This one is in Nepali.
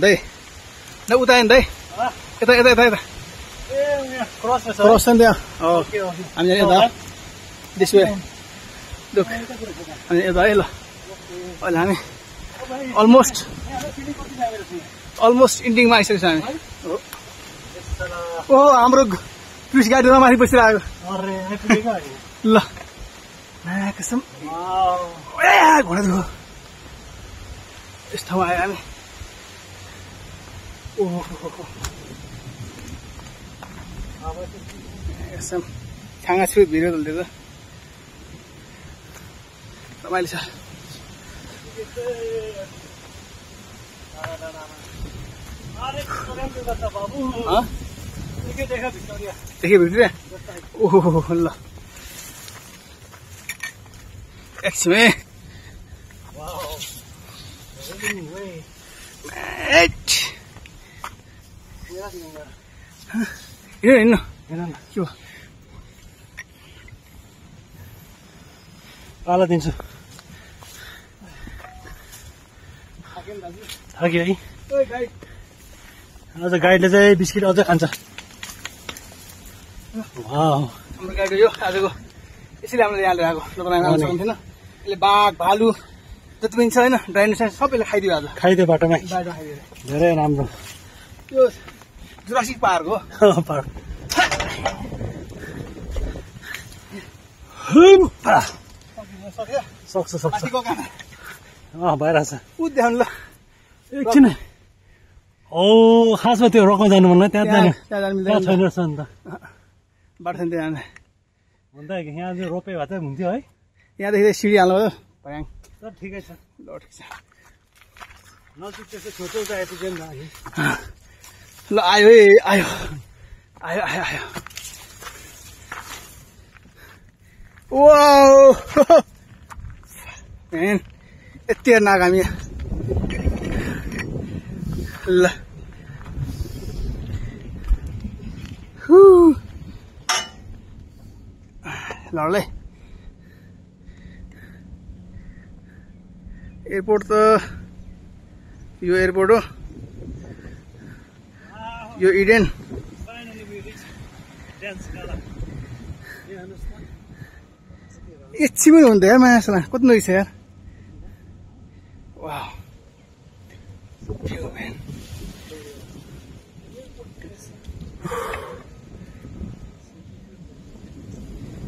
दाइ न उता आयो नि दाइ यता यता यता यता क्रस छ नि त्यहाँ हामी यता दिस वे लुक हामी यता है ल अहिले हामी अलमोस्ट इन्डिङमा आइसकेको छ हामी ओहो हाम्रो टुरिस्ट गाडीमा माथि बसिरहेको ल कसम घोडा दुखो यस ठाउँमा आयो हामी ओहो यसम छाँगा छु भिडियो तुल्दै रमाइलो छ देखियो भिडियो ओहो ल एकछिन है हिँड्नु के हो पाला दिन्छु थाक्यो है आज गाईले चाहिँ बिस्किट अझै खान्छ हाम्रो गाडी यो आजको यसैले हामीले यहाँ लिएर आएको तपाईँलाई आउनु सक्नुहुन्थेन यसले बाघ भालु जति पनि छ होइन डाइनोसर सबैले खाइदियो आज खाइदियो बाटोमा खाइदियो धेरै राम्रो यो जुरासिक पार्क हो पार्क सक्छ भइरहेछ ऊ देखाउनु ल एकछिन हो खासमा त्यो रकमा जानु मन त्यहाँ जानु त्यहाँ छैन रहेछ नि त बाटो छैन त्यहाँ भन्दा यहाँ चाहिँ रोपे भए चाहिँ हुन्थ्यो है यहाँदेखि सिँढी हाल्नु भयाङ सर ठिकै छ ल ठिक छ नजिक त्यस्तो छेउछेउ चाहिँ आइपुग्यो नि ल आयो है आयो आयो आयो आयो वाउ म्यान यति नाग हामी ल लडलै एयरपोर्ट त यो एयरपोर्ट हो यो इडेन एकछिन हुँदैन यार मायासँग कति नजिक छ यार